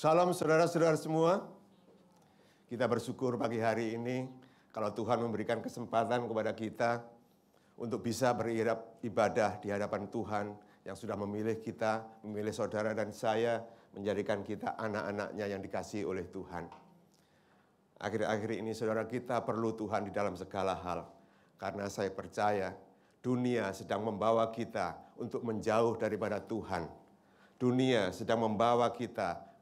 Salam saudara-saudara semua. Kita bersyukur pagi hari ini kalau Tuhan memberikan kesempatan kepada kita untuk bisa beribadah di hadapan Tuhan yang sudah memilih kita, memilih saudara dan saya, menjadikan kita anak-anaknya yang dikasihi oleh Tuhan. Akhir-akhir ini saudara, kita perlu Tuhan di dalam segala hal. Karena saya percaya dunia sedang membawa kita untuk menjauh daripada Tuhan. Dunia sedang membawa kita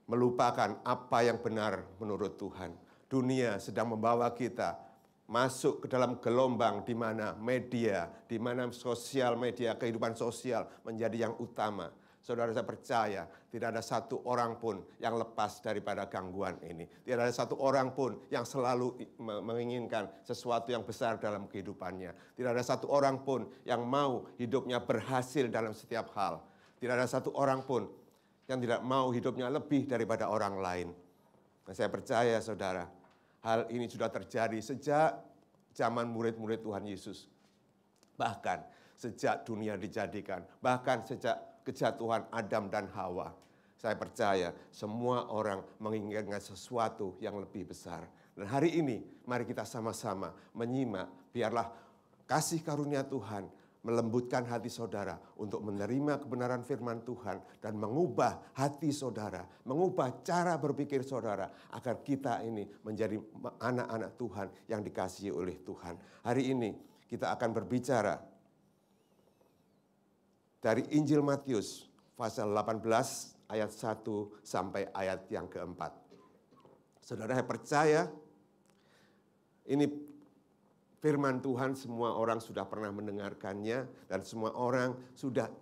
melupakan apa yang benar menurut Tuhan. Dunia sedang membawa kita masuk ke dalam gelombang di mana media, di mana sosial media, kehidupan sosial menjadi yang utama. Saudara, saya percaya tidak ada satu orang pun yang lepas daripada gangguan ini. Tidak ada satu orang pun yang selalu menginginkan sesuatu yang besar dalam kehidupannya. Tidak ada satu orang pun yang mau hidupnya berhasil dalam setiap hal. Tidak ada satu orang pun yang tidak mau hidupnya lebih daripada orang lain. Nah, saya percaya saudara, hal ini sudah terjadi sejak zaman murid-murid Tuhan Yesus. Bahkan sejak dunia dijadikan, bahkan sejak kejatuhan Adam dan Hawa. Saya percaya semua orang menginginkan sesuatu yang lebih besar. Dan hari ini mari kita sama-sama menyimak, biarlah kasih karunia Tuhan melembutkan hati saudara untuk menerima kebenaran firman Tuhan dan mengubah hati saudara, mengubah cara berpikir saudara agar kita ini menjadi anak-anak Tuhan yang dikasihi oleh Tuhan. Hari ini kita akan berbicara dari Injil Matius pasal 18 ayat 1 sampai ayat yang keempat. Saudara, saya percaya ini firman Tuhan, semua orang sudah pernah mendengarkannya dan semua orang sudah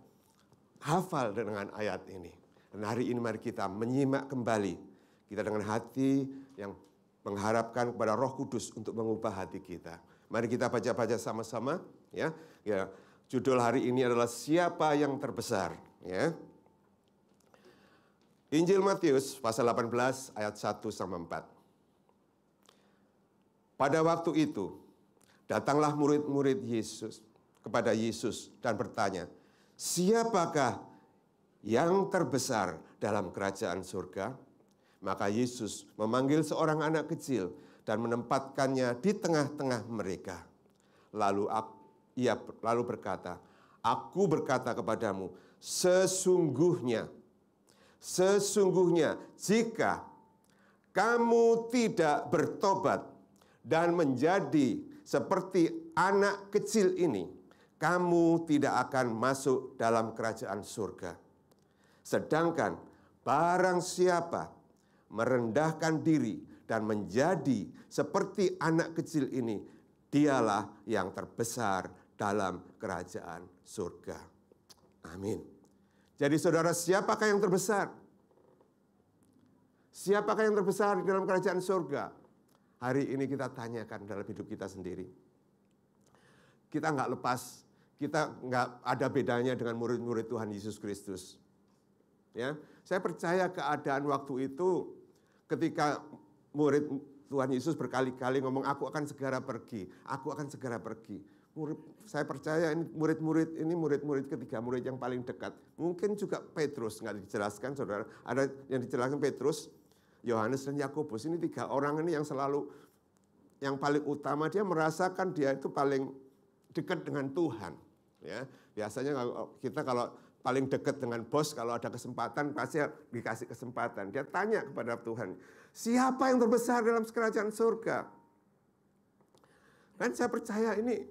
hafal dengan ayat ini. Dan hari ini mari kita menyimak kembali. Kita dengan hati yang mengharapkan kepada Roh Kudus untuk mengubah hati kita. Mari kita baca-baca sama-sama, ya. Judul hari ini adalah Siapa yang Terbesar, ya. Injil Matius pasal 18 ayat 1 sampai 4. Pada waktu itu datanglah murid-murid Yesus kepada Yesus dan bertanya, "Siapakah yang terbesar dalam kerajaan surga?" Maka Yesus memanggil seorang anak kecil dan menempatkannya di tengah-tengah mereka. Ia berkata, "Aku berkata kepadamu, sesungguhnya jika kamu tidak bertobat dan menjadi seperti anak kecil ini, kamu tidak akan masuk dalam kerajaan surga. Sedangkan barang siapa merendahkan diri dan menjadi seperti anak kecil ini, dialah yang terbesar dalam kerajaan surga." Amin. Jadi saudara, siapakah yang terbesar? Siapakah yang terbesar di dalam kerajaan surga? Hari ini kita tanyakan dalam hidup kita sendiri. Kita nggak lepas, kita nggak ada bedanya dengan murid-murid Tuhan Yesus Kristus. Ya, saya percaya keadaan waktu itu ketika murid Tuhan Yesus berkali-kali ngomong, "Aku akan segera pergi, aku akan segera pergi." Saya percaya ini murid-murid ketiga, murid yang paling dekat. Mungkin juga Petrus, nggak dijelaskan saudara. Ada yang dijelaskan Petrus, Yohanes dan Yakobus. Ini tiga orang ini yang paling utama, dia merasakan dia itu paling dekat dengan Tuhan. Ya, biasanya kita kalau paling dekat dengan bos, kalau ada kesempatan pasti dikasih kesempatan. Dia tanya kepada Tuhan, "Siapa yang terbesar dalam kerajaan surga?" Dan saya percaya ini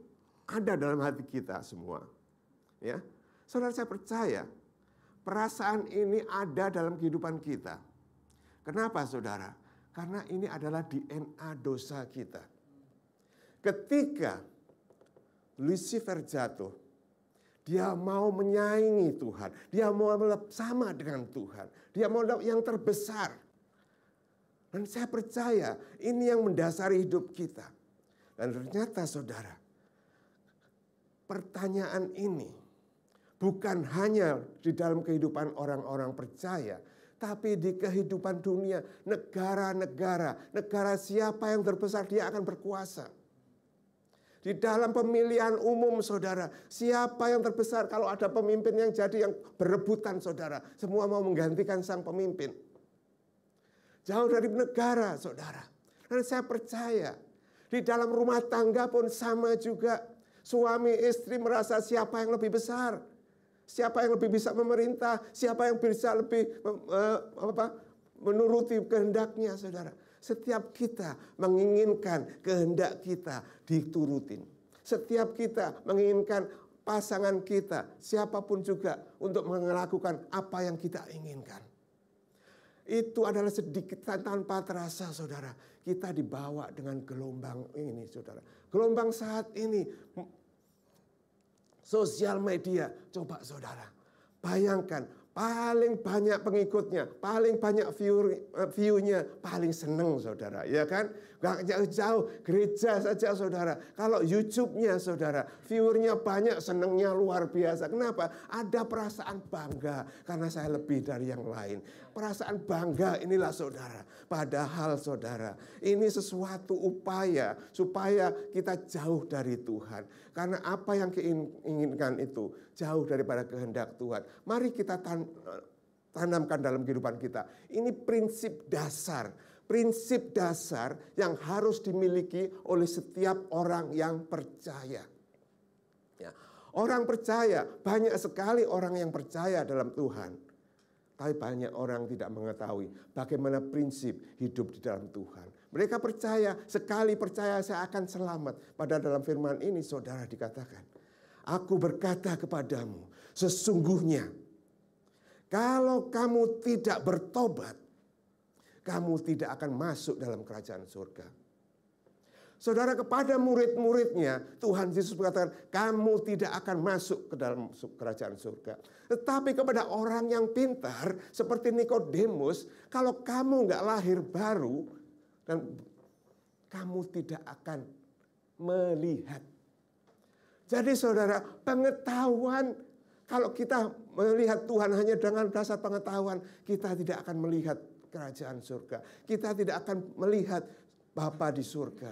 ada dalam hati kita semua. Ya, saudara, saya percaya perasaan ini ada dalam kehidupan kita. Kenapa saudara? Karena ini adalah DNA dosa kita. Ketika Lucifer jatuh, dia mau menyaingi Tuhan. Dia mau sama dengan Tuhan. Dia mau yang terbesar. Dan saya percaya ini yang mendasari hidup kita. Dan ternyata saudara, pertanyaan ini bukan hanya di dalam kehidupan orang-orang percaya, tapi di kehidupan dunia, negara siapa yang terbesar, dia akan berkuasa. Di dalam pemilihan umum saudara, siapa yang terbesar? Kalau ada pemimpin yang berebutan saudara, semua mau menggantikan sang pemimpin. jauh dari negara, saudara. Dan saya percaya di dalam rumah tangga pun sama juga. Suami istri merasa siapa yang lebih besar, siapa yang lebih bisa memerintah, siapa yang bisa lebih menuruti kehendaknya, saudara. Setiap kita menginginkan kehendak kita diturutin. Setiap kita menginginkan pasangan kita, siapapun juga, untuk melakukan apa yang kita inginkan. Itu adalah sedikit tanpa terasa, saudara. Kita dibawa dengan gelombang ini, saudara. Gelombang saat ini, sosial media. Coba saudara, bayangkan, paling banyak pengikutnya, paling banyak view-nya, paling seneng, saudara. Ya kan? Gak jauh-jauh, gereja saja, saudara. Kalau YouTube-nya, saudara, viewernya banyak, senengnya luar biasa. Kenapa? Ada perasaan bangga karena saya lebih dari yang lain. Perasaan bangga inilah, saudara. Padahal, saudara, ini sesuatu upaya supaya kita jauh dari Tuhan. Karena apa yang inginkan itu jauh daripada kehendak Tuhan. Mari kita tanamkan dalam kehidupan kita. Ini prinsip dasar. Prinsip dasar yang harus dimiliki oleh setiap orang yang percaya. Ya. Orang percaya, banyak sekali orang yang percaya dalam Tuhan. Tapi banyak orang tidak mengetahui bagaimana prinsip hidup di dalam Tuhan. Mereka percaya, sekali percaya saya akan selamat. Padahal dalam firman ini saudara dikatakan, aku berkata kepadamu, sesungguhnya kalau kamu tidak bertobat, kamu tidak akan masuk dalam kerajaan surga. Saudara, kepada murid-muridnya, Tuhan Yesus mengatakan, kamu tidak akan masuk ke dalam kerajaan surga. Tetapi kepada orang yang pintar, seperti Nikodemus, kalau kamu nggak lahir baru, dan kamu tidak akan melihat. Jadi saudara, pengetahuan, kalau kita melihat Tuhan hanya dengan dasar pengetahuan, kita tidak akan melihat kerajaan surga. Kita tidak akan melihat Bapa di surga.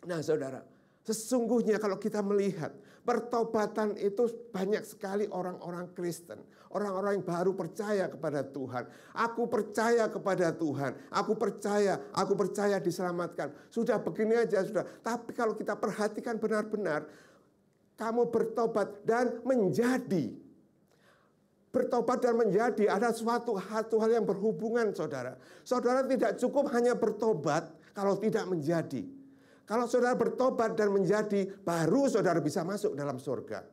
Nah saudara, sesungguhnya kalau kita melihat pertobatan itu banyak sekali orang-orang Kristen. Orang-orang yang baru percaya kepada Tuhan. Aku percaya kepada Tuhan. Aku percaya diselamatkan. Sudah begini aja sudah. Tapi kalau kita perhatikan benar-benar, kamu bertobat dan menjadi. Bertobat dan menjadi ada suatu hal yang berhubungan, saudara. Saudara tidak cukup hanya bertobat kalau tidak menjadi. Kalau saudara bertobat dan menjadi, baru saudara bisa masuk dalam surga.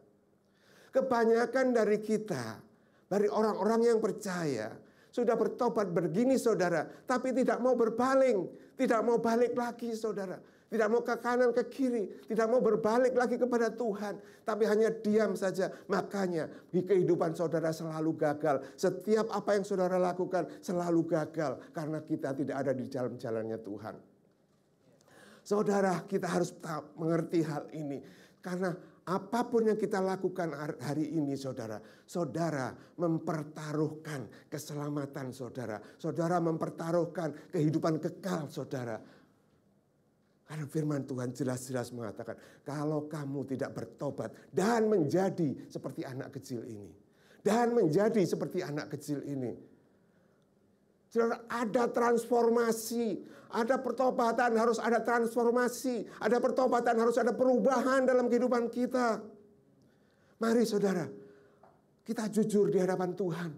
Kebanyakan dari kita, dari orang-orang yang percaya, sudah bertobat begini, saudara, tapi tidak mau berpaling, tidak mau balik lagi, saudara. Tidak mau ke kanan, ke kiri. Tidak mau berbalik lagi kepada Tuhan. Tapi hanya diam saja. Makanya di kehidupan saudara selalu gagal. Setiap apa yang saudara lakukan selalu gagal. Karena kita tidak ada di jalan-jalannya Tuhan. Saudara, kita harus mengerti hal ini. Karena apapun yang kita lakukan hari ini, saudara. Saudara mempertaruhkan keselamatan saudara. Saudara mempertaruhkan kehidupan kekal saudara. Karena firman Tuhan jelas-jelas mengatakan, kalau kamu tidak bertobat dan menjadi seperti anak kecil ini. Dan menjadi seperti anak kecil ini. Saudara, ada transformasi. Ada pertobatan, harus ada transformasi. Ada pertobatan, harus ada perubahan dalam kehidupan kita. Mari saudara, kita jujur di hadapan Tuhan.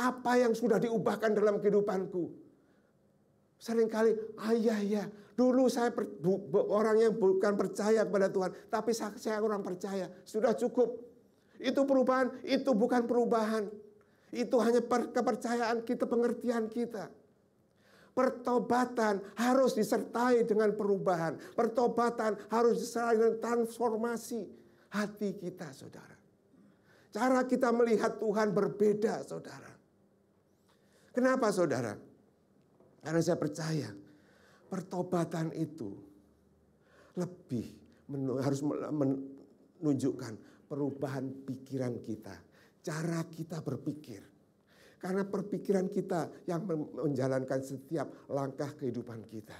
Apa yang sudah diubahkan dalam kehidupanku? Seringkali, ya, dulu saya orang yang bukan percaya kepada Tuhan, tapi saya orang percaya. Sudah cukup. Itu perubahan, itu bukan perubahan. Itu hanya kepercayaan kita, pengertian kita. Pertobatan harus disertai dengan perubahan. Pertobatan harus disertai dengan transformasi hati kita, saudara. Cara kita melihat Tuhan berbeda, saudara. Kenapa, saudara? Karena saya percaya pertobatan itu lebih harus menunjukkan perubahan pikiran kita. Cara kita berpikir. Karena perpikiran kita yang menjalankan setiap langkah kehidupan kita.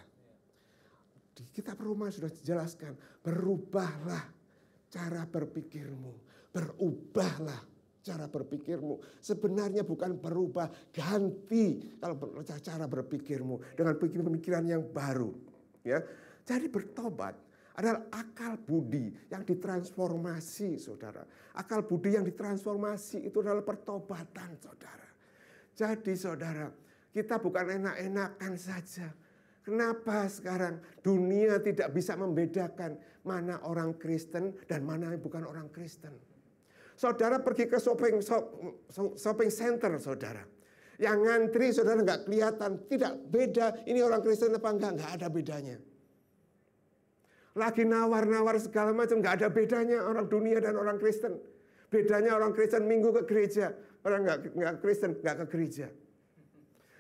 Di kitab Roma sudah dijelaskan. Berubahlah cara berpikirmu. Berubahlah. cara berpikirmu. Sebenarnya bukan berubah, ganti kalau cara berpikirmu dengan pemikiran yang baru. Ya, jadi bertobat adalah akal budi yang ditransformasi, saudara. Akal budi yang ditransformasi itu adalah pertobatan, saudara. Jadi, saudara, kita bukan enak-enakan saja. Kenapa sekarang dunia tidak bisa membedakan mana orang Kristen dan mana yang bukan orang Kristen? Saudara pergi ke shopping center, saudara. Yang ngantri, saudara nggak kelihatan, tidak beda. Ini orang Kristen apa enggak ada bedanya. Lagi nawar-nawar segala macam, nggak ada bedanya orang dunia dan orang Kristen. Bedanya orang Kristen minggu ke gereja, orang nggak Kristen nggak ke gereja.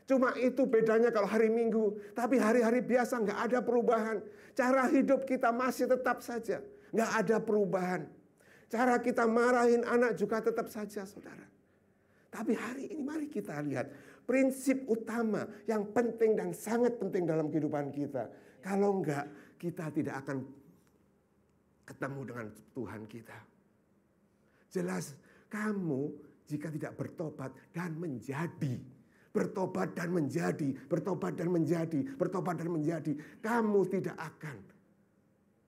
Cuma itu bedanya kalau hari Minggu. Tapi hari-hari biasa nggak ada perubahan. Cara hidup kita masih tetap saja. Nggak ada perubahan. Cara kita marahin anak juga tetap saja, saudara. Tapi hari ini mari kita lihat prinsip utama yang penting dan sangat penting dalam kehidupan kita. Kalau enggak, kita tidak akan ketemu dengan Tuhan kita. Jelas kamu jika tidak bertobat dan menjadi. Bertobat dan menjadi, bertobat dan menjadi, bertobat dan menjadi. Kamu tidak akan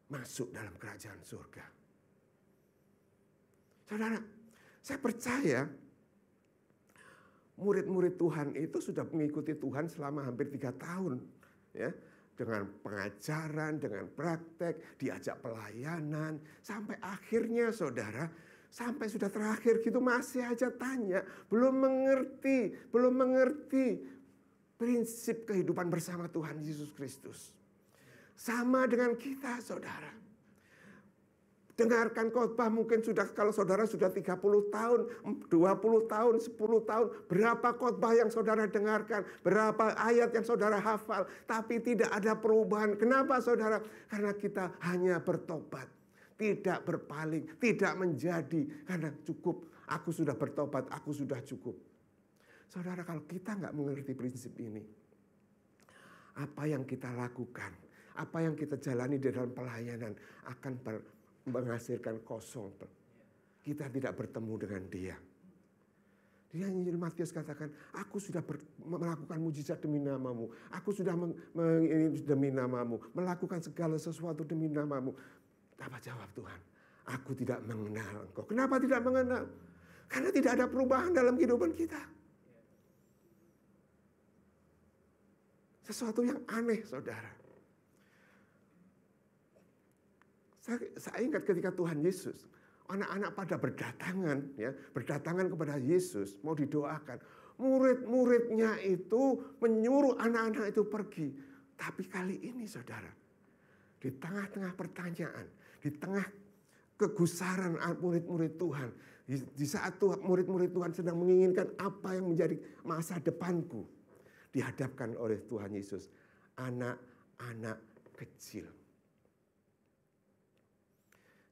masuk dalam kerajaan surga. Saudara, saya percaya murid-murid Tuhan itu sudah mengikuti Tuhan selama hampir 3 tahun. Ya, dengan pengajaran, dengan praktek, diajak pelayanan. Sampai akhirnya saudara, sampai sudah terakhir gitu masih aja tanya. Belum mengerti prinsip kehidupan bersama Tuhan Yesus Kristus. Sama dengan kita, saudara. Dengarkan khotbah mungkin sudah, kalau saudara sudah 30 tahun, 20 tahun, 10 tahun. Berapa khotbah yang saudara dengarkan, berapa ayat yang saudara hafal. Tapi tidak ada perubahan. Kenapa saudara? Karena kita hanya bertobat. Tidak berpaling, tidak menjadi. Karena cukup, aku sudah bertobat, aku sudah cukup. Saudara, kalau kita nggak mengerti prinsip ini, apa yang kita lakukan, apa yang kita jalani di dalam pelayanan akan menghasilkan kosong. Kita tidak bertemu dengan Dia. Dia Injil Matius katakan, aku sudah melakukan mujizat demi namamu. Aku sudah demi namamu. Melakukan segala sesuatu demi namamu. Apa jawab Tuhan? Aku tidak mengenal engkau. Kenapa tidak mengenal? Karena tidak ada perubahan dalam kehidupan kita. Sesuatu yang aneh, saudara. Saya ingat ketika Tuhan Yesus, anak-anak pada berdatangan kepada Yesus, mau didoakan. Murid-muridnya itu menyuruh anak-anak itu pergi. Tapi kali ini saudara, di tengah-tengah pertanyaan, di tengah kegusaran murid-murid Tuhan, di saat murid-murid Tuhan sedang menginginkan apa yang menjadi masa depanku, dihadapkan oleh Tuhan Yesus, anak-anak kecil.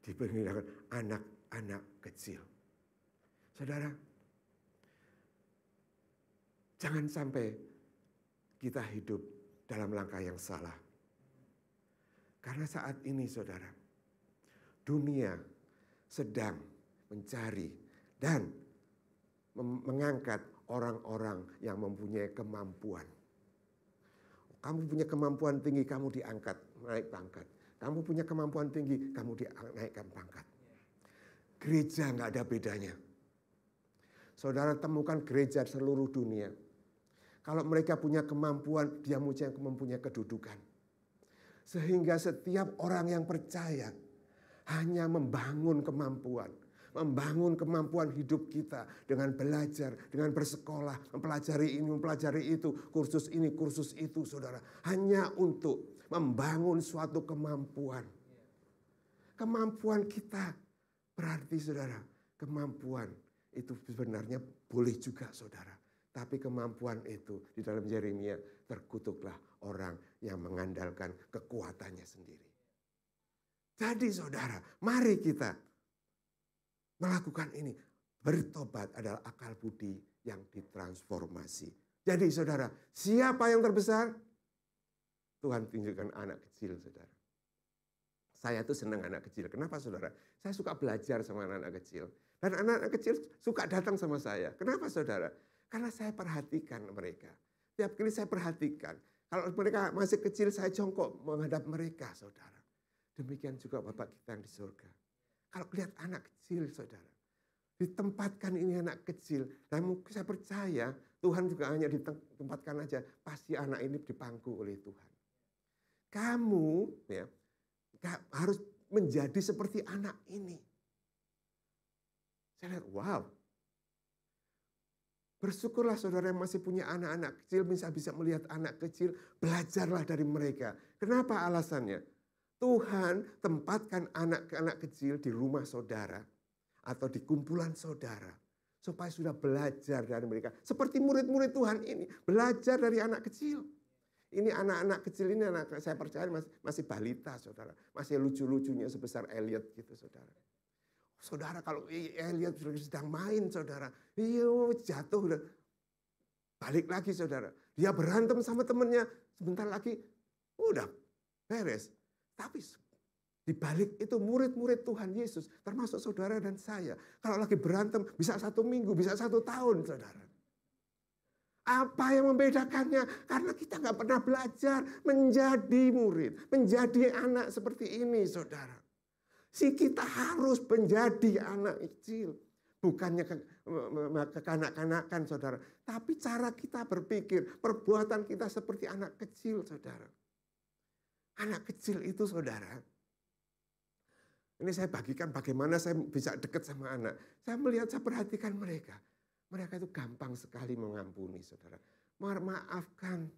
Diperintahkan anak-anak kecil. Saudara, jangan sampai kita hidup dalam langkah yang salah. Karena saat ini saudara, dunia sedang mencari dan mengangkat orang-orang yang mempunyai kemampuan. Kamu punya kemampuan tinggi, kamu diangkat, naik pangkat. Kamu punya kemampuan tinggi, kamu dinaikkan pangkat. Gereja nggak ada bedanya. Saudara temukan gereja seluruh dunia. Kalau mereka punya kemampuan, dia mempunyai kedudukan. Sehingga setiap orang yang percaya hanya membangun kemampuan hidup kita dengan belajar, dengan bersekolah, mempelajari ini, mempelajari itu, kursus ini, kursus itu, saudara. Hanya untuk membangun suatu kemampuan. Kemampuan kita berarti, saudara, kemampuan itu sebenarnya boleh juga, saudara. Tapi kemampuan itu di dalam Yeremia, terkutuklah orang yang mengandalkan kekuatannya sendiri. Jadi saudara, mari kita melakukan ini. Bertobat adalah akal budi yang ditransformasi. Jadi saudara, siapa yang terbesar? Tuhan tunjukkan anak kecil, saudara. Saya tuh senang anak kecil. Kenapa saudara? Saya suka belajar sama anak-anak kecil. Dan anak-anak kecil suka datang sama saya. Kenapa saudara? Karena saya perhatikan mereka. Tiap kali saya perhatikan. Kalau mereka masih kecil, saya jongkok menghadap mereka, saudara. Demikian juga Bapak kita yang di surga. Kalau lihat anak kecil, saudara. Ditempatkan ini anak kecil. Dan saya percaya Tuhan juga hanya ditempatkan aja. Pasti anak ini dipangku oleh Tuhan. Kamu ya, harus menjadi seperti anak ini. Saya lihat, wow. Bersyukurlah saudara yang masih punya anak-anak kecil, bisa melihat anak kecil, belajarlah dari mereka. Kenapa alasannya? Tuhan tempatkan anak-anak kecil di rumah saudara atau di kumpulan saudara supaya sudah belajar dari mereka. Seperti murid-murid Tuhan ini, belajar dari anak kecil. Ini anak-anak kecil ini, saya percaya masih balita, saudara. Masih lucu-lucunya sebesar Elliot gitu, saudara. Saudara, kalau Elliot sedang main, saudara, jatuh, balik lagi, saudara. Dia berantem sama temennya, sebentar lagi, udah beres. Tapi di balik itu murid-murid Tuhan Yesus, termasuk saudara dan saya. Kalau lagi berantem, bisa 1 minggu, bisa 1 tahun, saudara. Apa yang membedakannya? Karena kita nggak pernah belajar menjadi murid, menjadi anak seperti ini, saudara. Kita harus menjadi anak kecil. Bukannya kekanak-kanakan, saudara. Tapi cara kita berpikir, perbuatan kita seperti anak kecil, saudara. Anak kecil itu, saudara. Ini saya bagikan bagaimana saya bisa dekat sama anak. Saya melihat, saya perhatikan mereka. Mereka itu gampang sekali mengampuni, saudara. Maafkan.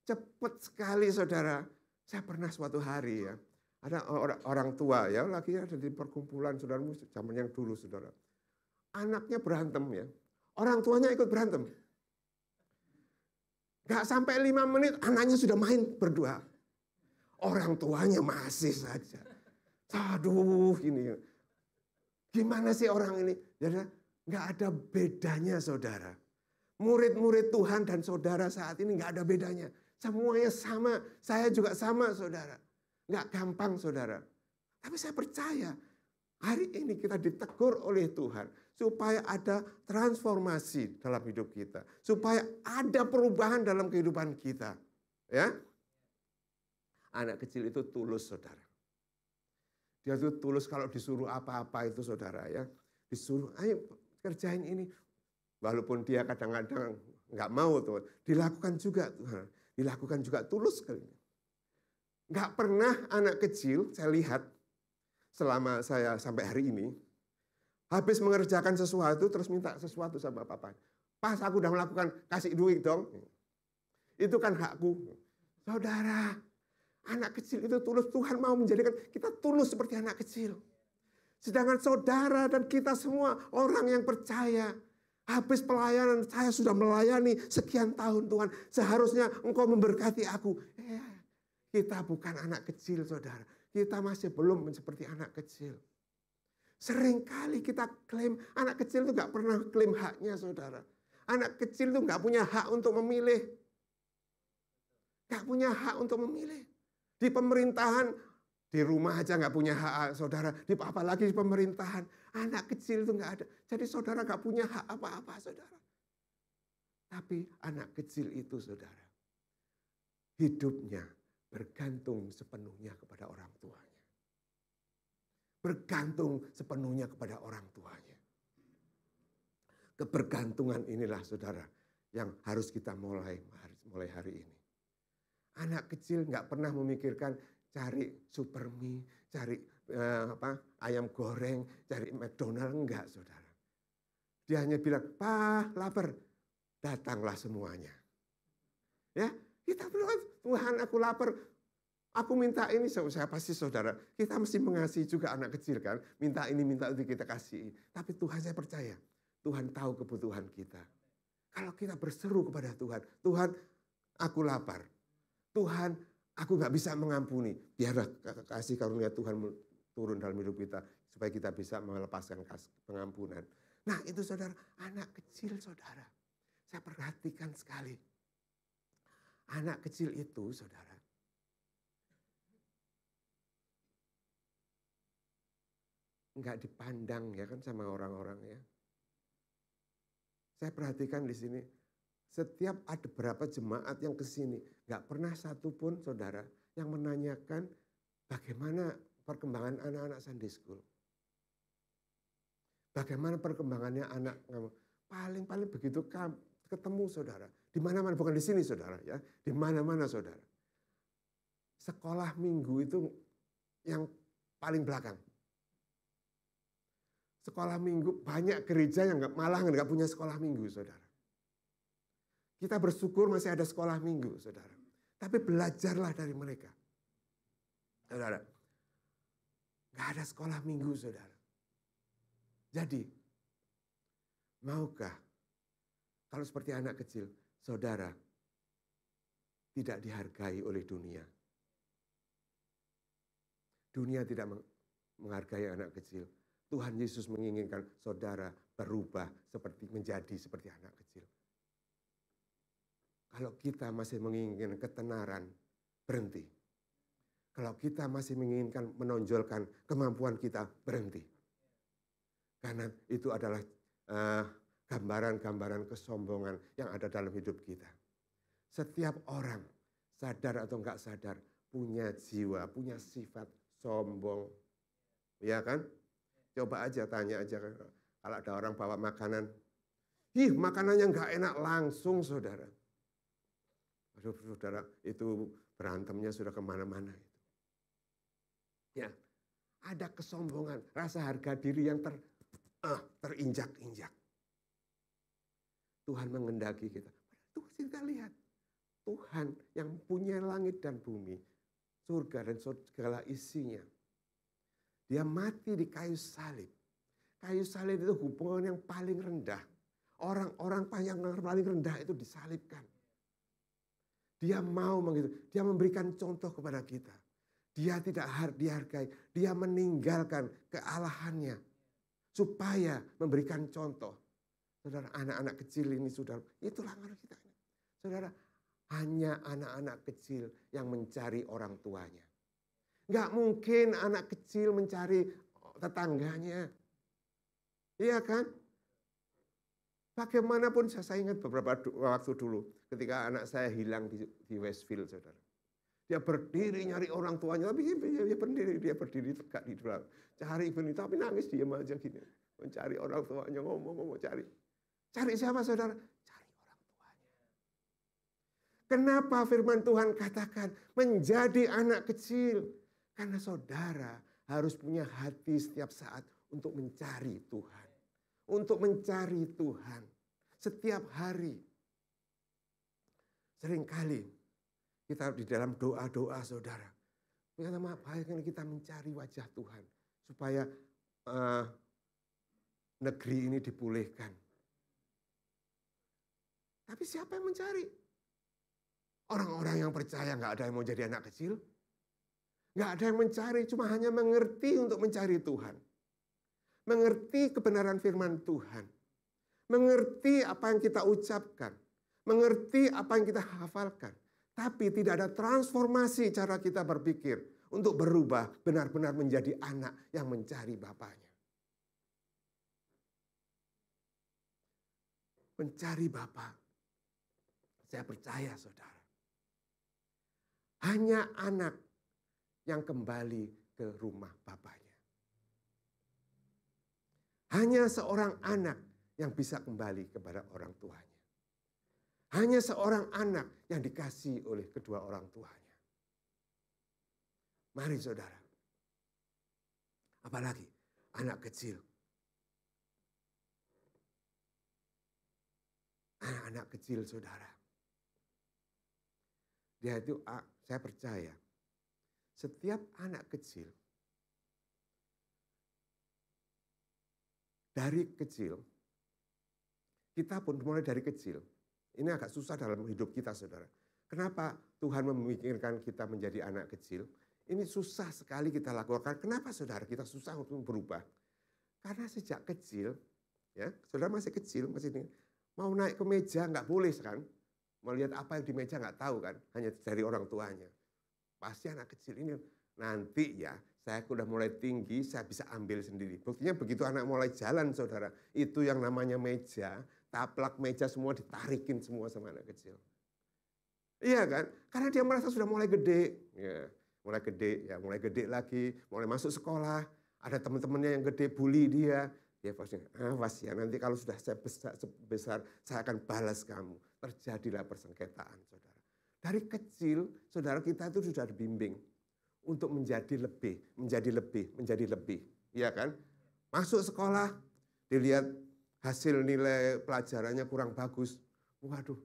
Cepat sekali, saudara. Saya pernah suatu hari ya, ada orang tua ya, lagi ada di perkumpulan saudaramu zaman yang dulu, saudara. Anaknya berantem ya. Orang tuanya ikut berantem. Gak sampai 5 menit anaknya sudah main berdua. Orang tuanya masih saja. Aduh, ini. Gimana sih orang ini? Jadi nggak ada bedanya, saudara. Murid-murid Tuhan dan saudara saat ini nggak ada bedanya. Semuanya sama. Saya juga sama, saudara. Nggak gampang, saudara. Tapi saya percaya hari ini kita ditegur oleh Tuhan supaya ada transformasi dalam hidup kita, supaya ada perubahan dalam kehidupan kita. Ya, anak kecil itu tulus, saudara. Dia itu tulus kalau disuruh apa-apa itu, saudara ya. Disuruh, ayo kerjain ini. Walaupun dia kadang-kadang nggak mau tuh, dilakukan juga, dilakukan juga tulus sekali. Nggak pernah anak kecil saya lihat selama saya sampai hari ini habis mengerjakan sesuatu terus minta sesuatu sama papa. Pas aku udah melakukan, kasih duit dong. Itu kan hakku. Saudara, anak kecil itu tulus. Tuhan mau menjadikan kita tulus seperti anak kecil. Sedangkan saudara dan kita semua orang yang percaya. Habis pelayanan, saya sudah melayani sekian tahun Tuhan. Seharusnya engkau memberkati aku. Kita bukan anak kecil, saudara. Kita masih belum seperti anak kecil. Seringkali kita klaim, anak kecil itu gak pernah klaim haknya, saudara. Anak kecil itu gak punya hak untuk memilih. Gak punya hak untuk memilih. Di pemerintahan, di rumah aja gak punya hak, saudara. Apalagi di pemerintahan. Anak kecil itu gak ada. Jadi saudara gak punya hak apa-apa, saudara. Tapi anak kecil itu, saudara, hidupnya bergantung sepenuhnya kepada orang tuanya. Bergantung sepenuhnya kepada orang tuanya. Kebergantungan inilah, saudara, yang harus kita mulai hari ini. Anak kecil nggak pernah memikirkan cari super mie, cari ayam goreng, cari McDonald, enggak, saudara. Dia hanya bilang, "Pak, lapar." Datanglah semuanya. Ya, kita berdoa, "Tuhan, aku lapar. Aku minta ini." Saya pasti, saudara, kita mesti mengasihi juga anak kecil kan. Minta ini, minta itu kita kasih. Tapi Tuhan, saya percaya, Tuhan tahu kebutuhan kita. Kalau kita berseru kepada Tuhan, "Tuhan, aku lapar. Tuhan, aku gak bisa mengampuni." Biarlah kasih karunia Tuhan turun dalam hidup kita. Supaya kita bisa melepaskan pengampunan. Nah itu, saudara, anak kecil, saudara. Saya perhatikan sekali. Anak kecil itu, saudara, enggak dipandang ya kan sama orang-orang ya. Saya perhatikan di sini, setiap ada berapa jemaat yang ke sini, enggak pernah satupun saudara yang menanyakan bagaimana perkembangan anak-anak Sunday School. Bagaimana perkembangannya anak kamu. Paling-paling begitu ketemu saudara. Di mana-mana, bukan di sini saudara ya. Di mana-mana saudara. Sekolah minggu itu yang paling belakang. Sekolah minggu, banyak gereja yang malah nggak punya sekolah minggu saudara. Kita bersyukur masih ada sekolah minggu saudara. Tapi belajarlah dari mereka. Saudara, nggak ada sekolah minggu saudara. Jadi, maukah kalau seperti anak kecil, saudara tidak dihargai oleh dunia. Dunia tidak menghargai anak kecil. Tuhan Yesus menginginkan saudara berubah menjadi seperti anak kecil. Kalau kita masih menginginkan ketenaran, berhenti. Kalau kita masih menginginkan menonjolkan kemampuan kita, berhenti. Karena itu adalah gambaran-gambaran kesombongan yang ada dalam hidup kita. Setiap orang, sadar atau enggak sadar, punya jiwa, punya sifat sombong. Ya kan? Coba aja, tanya aja. Kalau ada orang bawa makanan, makanannya enggak enak, langsung saudara. Aduh saudara, itu berantemnya sudah kemana-mana. Ya, ada kesombongan, rasa harga diri yang terinjak-injak. Tuhan mengendaki kita. Tuhan kita lihat. Tuhan yang punya langit dan bumi, surga dan segala isinya. Dia mati di kayu salib. Kayu salib itu hubungan yang paling rendah. Orang-orang yang paling rendah itu disalibkan. Dia mau begitu. Dia memberikan contoh kepada kita. Dia tidak dihargai. Dia meninggalkan kealahannya. Supaya memberikan contoh. Saudara, anak-anak kecil ini saudara, itulah anak kita. Saudara, hanya anak-anak kecil yang mencari orang tuanya. Enggak mungkin anak kecil mencari tetangganya. Iya kan? Bagaimanapun saya ingat beberapa waktu dulu ketika anak saya hilang di Westfield, saudara. Dia berdiri nyari orang tuanya, tapi dia berdiri tegak di dalam. Cari benih, tapi nangis diam aja gini. Mencari orang tuanya, ngomong cari. Cari siapa saudara? Cari orang tuanya. Kenapa firman Tuhan katakan menjadi anak kecil? Karena saudara harus punya hati setiap saat untuk mencari Tuhan. Untuk mencari Tuhan. Setiap hari. Seringkali kita di dalam doa-doa saudara. Baiknya kita mencari wajah Tuhan. Supaya negeri ini dipulihkan. Tapi siapa yang mencari? Orang-orang yang percaya nggak ada yang mau jadi anak kecil. Nggak ada yang mencari, cuma hanya mengerti untuk mencari Tuhan. Mengerti kebenaran firman Tuhan. Mengerti apa yang kita ucapkan. Mengerti apa yang kita hafalkan. Tapi tidak ada transformasi cara kita berpikir untuk berubah benar-benar menjadi anak yang mencari Bapaknya. Mencari Bapa. Saya percaya saudara. Hanya anak yang kembali ke rumah Bapaknya. Hanya seorang anak yang bisa kembali kepada orang tuanya. Hanya seorang anak yang dikasihi oleh kedua orang tuanya. Mari saudara. Apalagi anak kecil. Anak-anak kecil saudara. Dia itu, saya percaya, setiap anak kecil, dari kecil, kita pun mulai dari kecil, ini agak susah dalam hidup kita saudara. Kenapa Tuhan memikirkan kita menjadi anak kecil? Ini susah sekali kita lakukan. Kenapa saudara kita susah untuk berubah? Karena sejak kecil, ya saudara masih kecil, mau naik ke meja nggak boleh kan? Mau lihat apa yang di meja nggak tahu kan? Hanya dari orang tuanya. Pasti anak kecil ini nanti ya saya udah mulai tinggi, saya bisa ambil sendiri. Buktinya begitu anak mulai jalan, saudara, itu yang namanya meja, taplak meja semua ditarikin semua sama anak kecil. Iya kan? Karena dia merasa sudah mulai gede. Ya, mulai gede lagi, mulai masuk sekolah. Ada teman-temannya yang gede bully dia. Dia pasti, awas ya, nanti kalau sudah saya besar, saya akan balas kamu. Terjadilah persengketaan, saudara. Dari kecil, saudara kita itu sudah dibimbing untuk menjadi lebih. Iya kan? Masuk sekolah, dilihat hasil nilai pelajarannya kurang bagus. Waduh,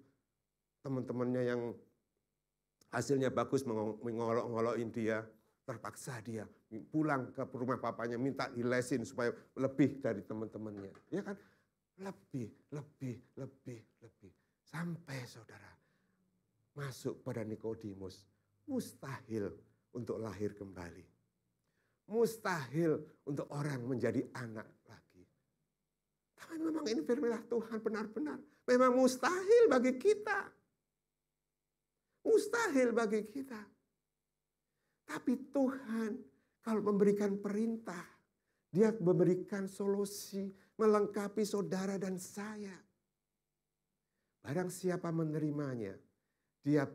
teman-temannya yang hasilnya bagus mengolok-ngolokin dia, terpaksa dia pulang ke rumah papanya minta dilesin supaya lebih dari teman-temannya. Ya kan? Lebih. Sampai saudara masuk pada Nikodemus, mustahil untuk lahir kembali. Mustahil untuk orang menjadi anak lagi. Tapi memang ini firman Tuhan benar-benar. Memang mustahil bagi kita. Mustahil bagi kita. Tapi Tuhan kalau memberikan perintah, dia memberikan solusi, melengkapi saudara dan saya. Barang siapa menerimanya, dia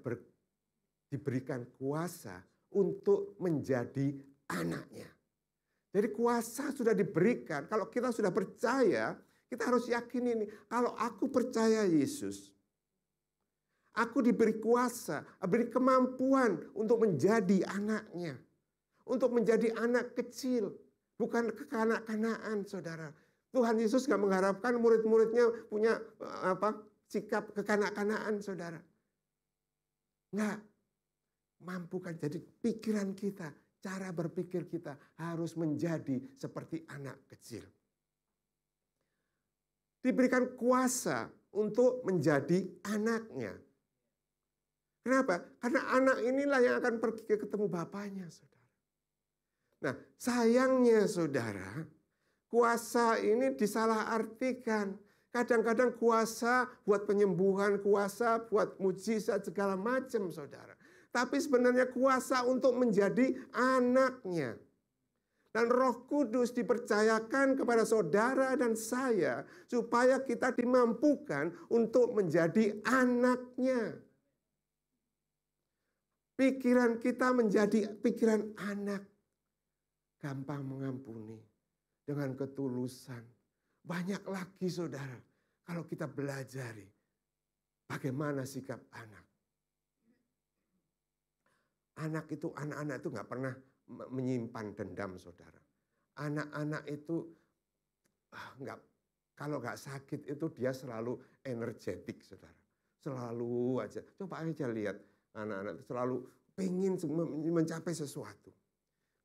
diberikan kuasa untuk menjadi anaknya. Jadi kuasa sudah diberikan. Kalau kita sudah percaya, kita harus yakin ini. Kalau aku percaya Yesus, aku diberi kuasa, diberi kemampuan untuk menjadi anaknya. Untuk menjadi anak kecil. Bukan kekanak-kanaan, saudara. Tuhan Yesus gak mengharapkan murid-muridnya punya sikap kekanak-kanaan, saudara. Enggak. Mampukan. Jadi pikiran kita, cara berpikir kita harus menjadi seperti anak kecil. Diberikan kuasa untuk menjadi anaknya. Kenapa? Karena anak inilah yang akan pergi ketemu bapaknya, saudara. Nah, sayangnya saudara, kuasa ini disalahartikan. Kadang-kadang kuasa buat penyembuhan, kuasa buat mujizat segala macam, saudara. Tapi sebenarnya kuasa untuk menjadi anaknya. Dan Roh Kudus dipercayakan kepada saudara dan saya supaya kita dimampukan untuk menjadi anaknya. Pikiran kita menjadi pikiran anak. Gampang mengampuni dengan ketulusan. Banyak lagi saudara kalau kita belajari bagaimana sikap anak. Anak-anak itu nggak pernah menyimpan dendam, saudara. Anak-anak itu kalau nggak sakit itu dia selalu energetik, saudara. Selalu aja. Coba aja lihat anak-anak itu selalu pengen mencapai sesuatu.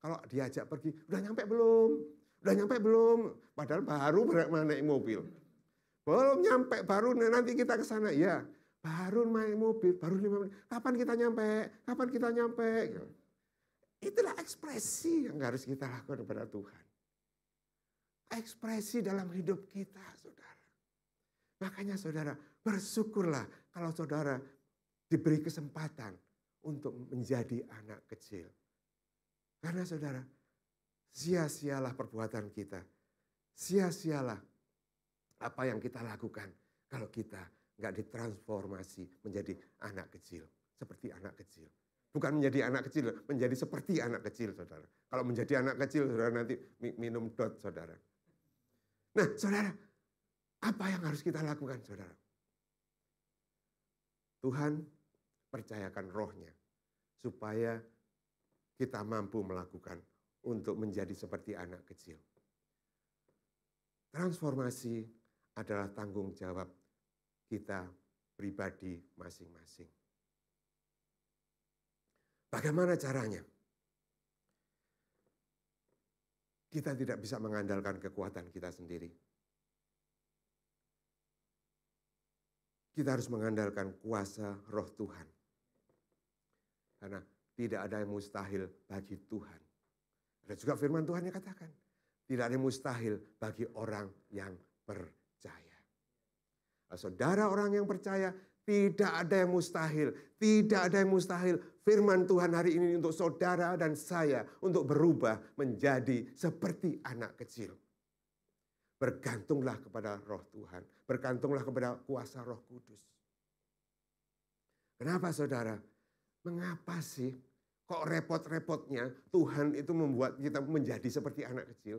Kalau diajak pergi, udah nyampe belum? Padahal baru naik mobil. Belum nyampe, baru nanti kita ke sana. Ya, baru naik mobil, baru 5 menit. Kapan kita nyampe? Itulah ekspresi yang harus kita lakukan kepada Tuhan. Ekspresi dalam hidup kita, saudara. Makanya saudara, bersyukurlah kalau saudara diberi kesempatan untuk menjadi anak kecil. Karena saudara, sia-sialah perbuatan kita. Sia-sialah apa yang kita lakukan kalau kita nggak ditransformasi menjadi anak kecil. Seperti anak kecil. Bukan menjadi anak kecil, menjadi seperti anak kecil, saudara. Kalau menjadi anak kecil, saudara nanti minum dot, saudara. Nah, saudara, apa yang harus kita lakukan, saudara? Tuhan percayakan rohnya supaya kita mampu melakukan untuk menjadi seperti anak kecil. Transformasi adalah tanggung jawab kita pribadi masing-masing. Bagaimana caranya? Kita tidak bisa mengandalkan kekuatan kita sendiri. Kita harus mengandalkan kuasa Roh Tuhan. Karena tidak ada yang mustahil bagi Tuhan. Ada juga firman Tuhan yang katakan, tidak ada yang mustahil bagi orang yang percaya. Saudara orang yang percaya, Tidak ada yang mustahil. Tidak ada yang mustahil. Firman Tuhan hari ini untuk saudara dan saya untuk berubah menjadi seperti anak kecil. Bergantunglah kepada Roh Tuhan. Bergantunglah kepada kuasa Roh Kudus. Kenapa saudara? Mengapa sih kok repot-repotnya Tuhan itu membuat kita menjadi seperti anak kecil?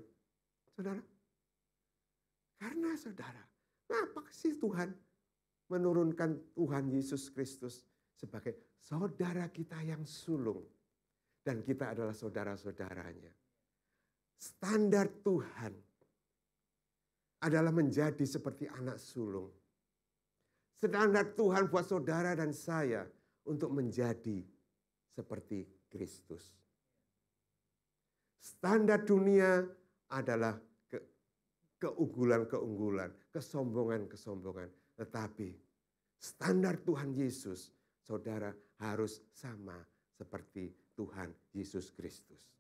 Saudara? Karena saudara, kenapa sih Tuhan menurunkan Tuhan Yesus Kristus sebagai saudara kita yang sulung. Dan kita adalah saudara-saudaranya. Standar Tuhan adalah menjadi seperti anak sulung. Standar Tuhan buat saudara dan saya untuk menjadi seperti Kristus. Standar dunia adalah keunggulan-keunggulan, kesombongan-kesombongan. Tetapi standar Tuhan Yesus, saudara harus sama seperti Tuhan Yesus Kristus.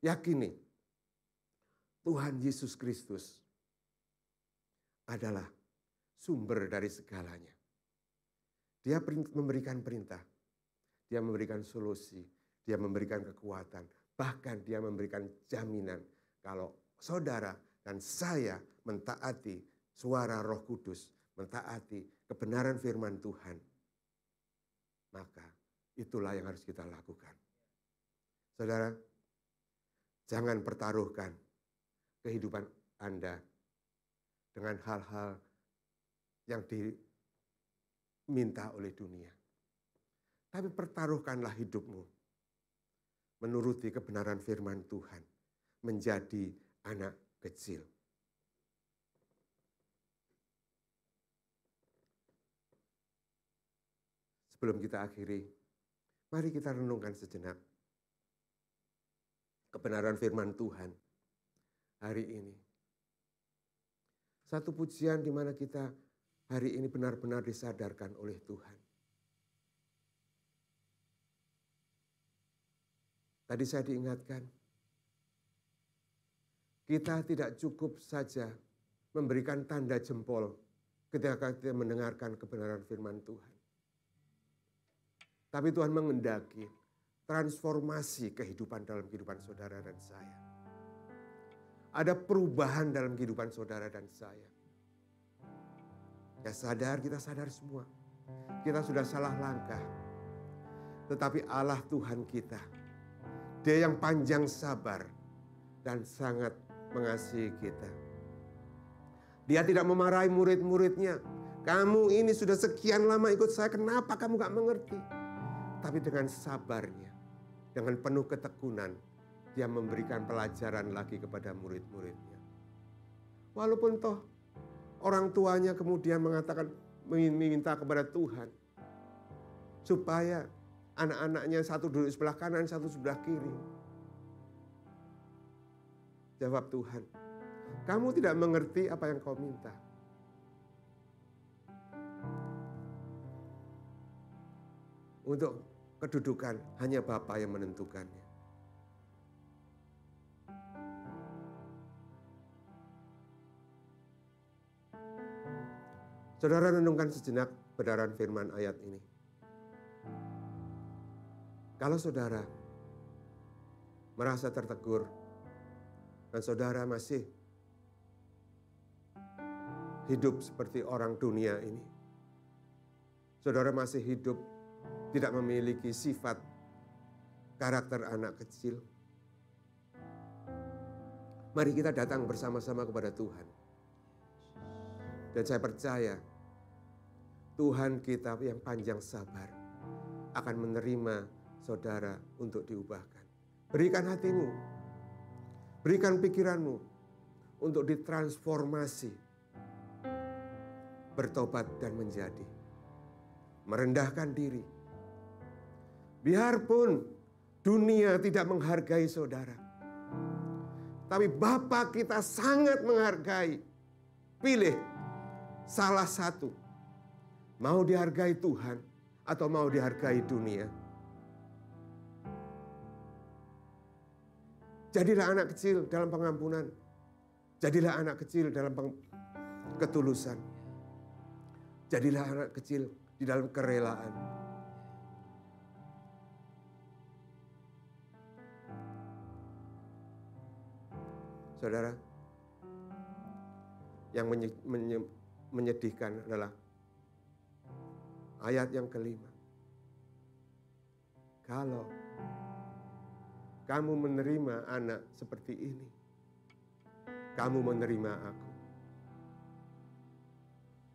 Yakini, Tuhan Yesus Kristus adalah sumber dari segalanya. Dia memberikan perintah, dia memberikan solusi, dia memberikan kekuatan, bahkan dia memberikan jaminan kalau saudara dan saya mentaati suara Roh Kudus, mentaati kebenaran firman Tuhan, maka itulah yang harus kita lakukan. Saudara, jangan pertaruhkan kehidupan Anda dengan hal-hal yang diminta oleh dunia. Tapi pertaruhkanlah hidupmu menuruti kebenaran firman Tuhan, menjadi anak kecil. Sebelum kita akhiri, mari kita renungkan sejenak kebenaran firman Tuhan hari ini. Satu pujian di mana kita hari ini benar-benar disadarkan oleh Tuhan. Tadi saya diingatkan, kita tidak cukup saja memberikan tanda jempol ketika kita mendengarkan kebenaran firman Tuhan. Tapi Tuhan mengendaki transformasi kehidupan dalam kehidupan saudara dan saya. Ada perubahan dalam kehidupan saudara dan saya. Kita sadar semua. Kita sudah salah langkah. Tetapi Allah Tuhan kita, Dia yang panjang sabar dan sangat mengasihi kita. Dia tidak memarahi murid-muridnya. Kamu ini sudah sekian lama ikut saya, kenapa kamu gak mengerti? Tapi dengan sabarnya, dengan penuh ketekunan, Dia memberikan pelajaran lagi kepada murid-muridnya. Walaupun toh orang tuanya kemudian mengatakan, meminta kepada Tuhan, supaya anak-anaknya satu duduk sebelah kanan, satu sebelah kiri. Jawab Tuhan, kamu tidak mengerti apa yang kau minta. Untuk kedudukan hanya Bapa yang menentukannya. Saudara renungkan sejenak kebenaran firman ayat ini. Kalau saudara merasa tertegur dan saudara masih hidup seperti orang dunia ini, saudara masih hidup tidak memiliki sifat karakter anak kecil, mari kita datang bersama-sama kepada Tuhan. Dan saya percaya Tuhan kita yang panjang sabar akan menerima saudara untuk diubahkan. Berikan hatimu, berikan pikiranmu untuk ditransformasi, bertobat dan menjadi, merendahkan diri. Biarpun dunia tidak menghargai saudara, tapi Bapa kita sangat menghargai. Pilih salah satu, mau dihargai Tuhan atau mau dihargai dunia. Jadilah anak kecil dalam pengampunan. Jadilah anak kecil dalam ketulusan. Jadilah anak kecil di dalam kerelaan. Saudara, yang menyedihkan adalah ayat yang kelima. Kalau kamu menerima anak seperti ini, kamu menerima aku.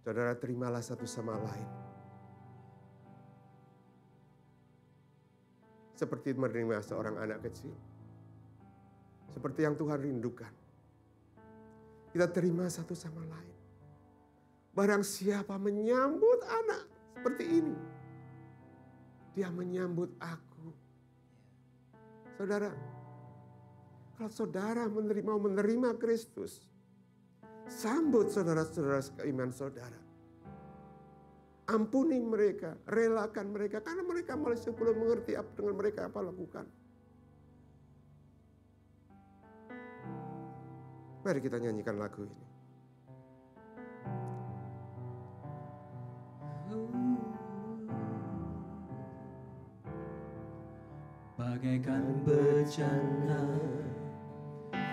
Saudara, terimalah satu sama lain. Seperti menerima seorang anak kecil. Seperti yang Tuhan rindukan. Kita terima satu sama lain. Barang siapa menyambut anak seperti ini, dia menyambut aku. Saudara, kalau saudara mau menerima Kristus, sambut saudara-saudara seiman saudara. Ampuni mereka, relakan mereka, karena mereka masih belum mengerti apa dengan mereka apa lakukan. Mari kita nyanyikan lagu ini. Bagaikan bencana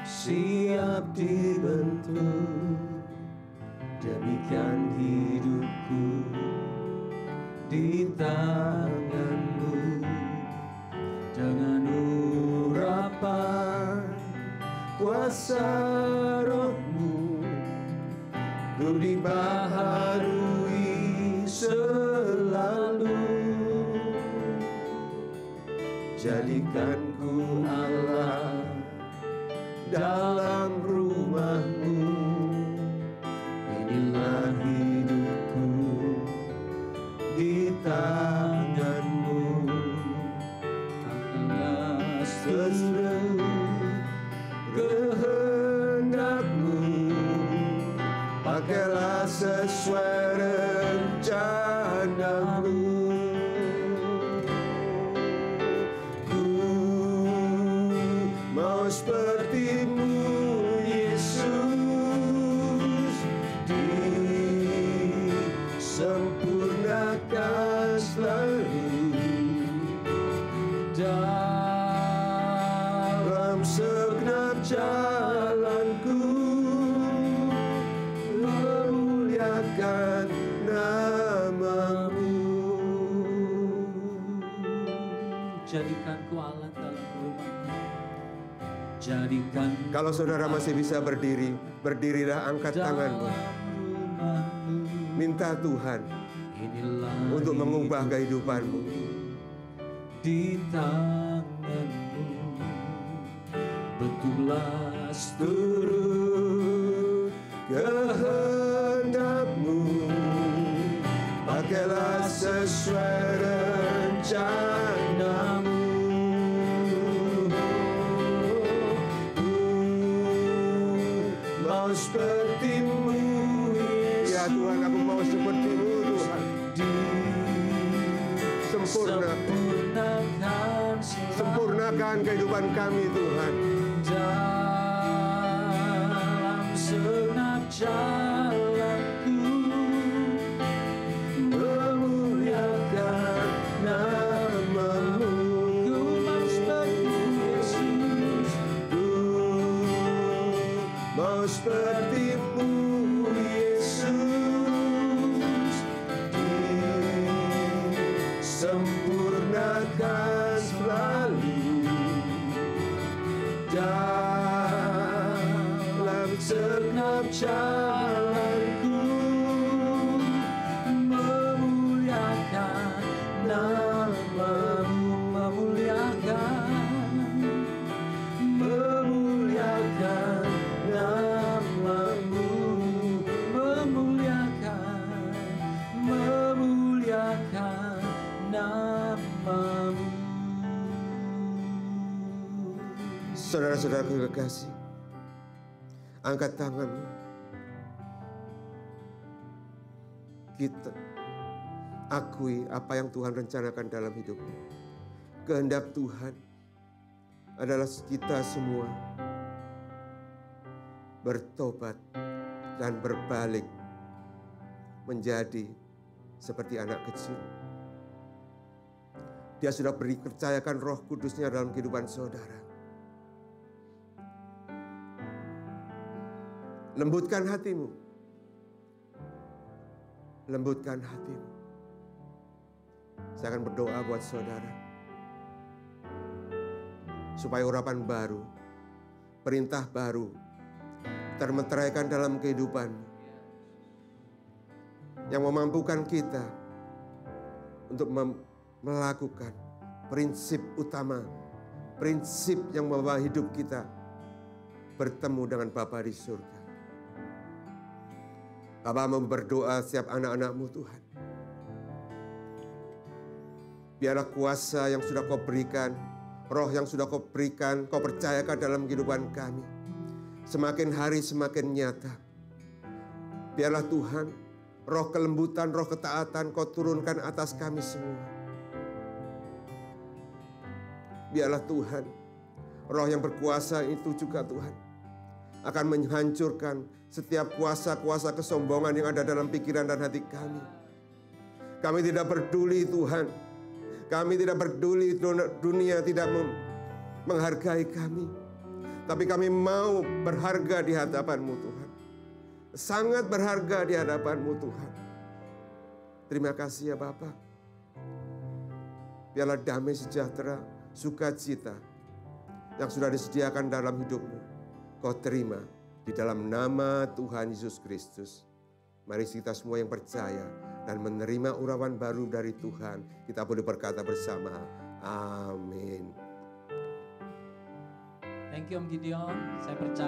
siap dibentuk, demikian hidupku di tanganmu. Dengan urapan kuasa Roh-Mu, ku dibaharui selalu. Jadikan ku Allah dalam rumah-Mu, inilah hidupku di tangan-Mu. Pakailah sesuai kehendak-Mu, pakailah sesuai rencana-Mu. Seperti-Mu Yesus, disempurnakan selalu dalam segenap jalanku, memuliakan nama-Mu. Jadikanku Allah dalam rumah-Mu. Kalau saudara masih bisa berdiri, berdirilah, angkat tanganmu. Minta Tuhan untuk mengubah kehidupanmu. Di tangan-Mu, betulah seluruh kehendak-Mu, pakailah sesuai rencana-Mu. Seperti-Mu Yesus, ya Tuhan, aku mau seperti-Mu Tuhan. Sempurnakan kehidupan kami Tuhan. Dalam segenap jalanku, memuliakan nama-Mu. Ku mau seperti-Mu Yesus, mau seperti-Mu Yesus, disempurnakan selalu dalam segenap jalanku, memuliakan nama-Mu, memuliakan nama-Mu, memuliakan nama-Mu. Saudara-saudaraku kekasih, angkat tanganmu. Kita akui apa yang Tuhan rencanakan dalam hidupmu. Kehendak Tuhan adalah kita semua bertobat dan berbalik menjadi seperti anak kecil. Dia sudah percayakan Roh Kudusnya dalam kehidupan saudara. Lembutkan hatimu. Lembutkan hatimu. Saya akan berdoa buat saudara. Supaya urapan baru, perintah baru, termeteraikan dalam kehidupan. Yang memampukan kita untuk melakukan prinsip utama, prinsip yang membawa hidup kita bertemu dengan Bapa di surga. Bapa mau berdoa setiap anak-anak-Mu Tuhan. Biarlah kuasa yang sudah Kau berikan, roh yang sudah Kau berikan, Kau percayakan dalam kehidupan kami. Semakin hari semakin nyata. Biarlah Tuhan, roh kelembutan, roh ketaatan Kau turunkan atas kami semua. Biarlah Tuhan, roh yang berkuasa itu juga Tuhan akan menghancurkan setiap kuasa-kuasa kesombongan yang ada dalam pikiran dan hati kami. Kami tidak peduli Tuhan. Kami tidak peduli dunia tidak menghargai kami. Tapi kami mau berharga di hadapan-Mu Tuhan. Sangat berharga di hadapan-Mu Tuhan. Terima kasih ya Bapa. Biarlah damai sejahtera, sukacita yang sudah disediakan dalam hidup-Mu, Kau terima di dalam nama Tuhan Yesus Kristus. Mari kita semua yang percaya dan menerima urapan baru dari Tuhan, kita boleh berkata bersama, amin. Thank you Om Gideon, saya percaya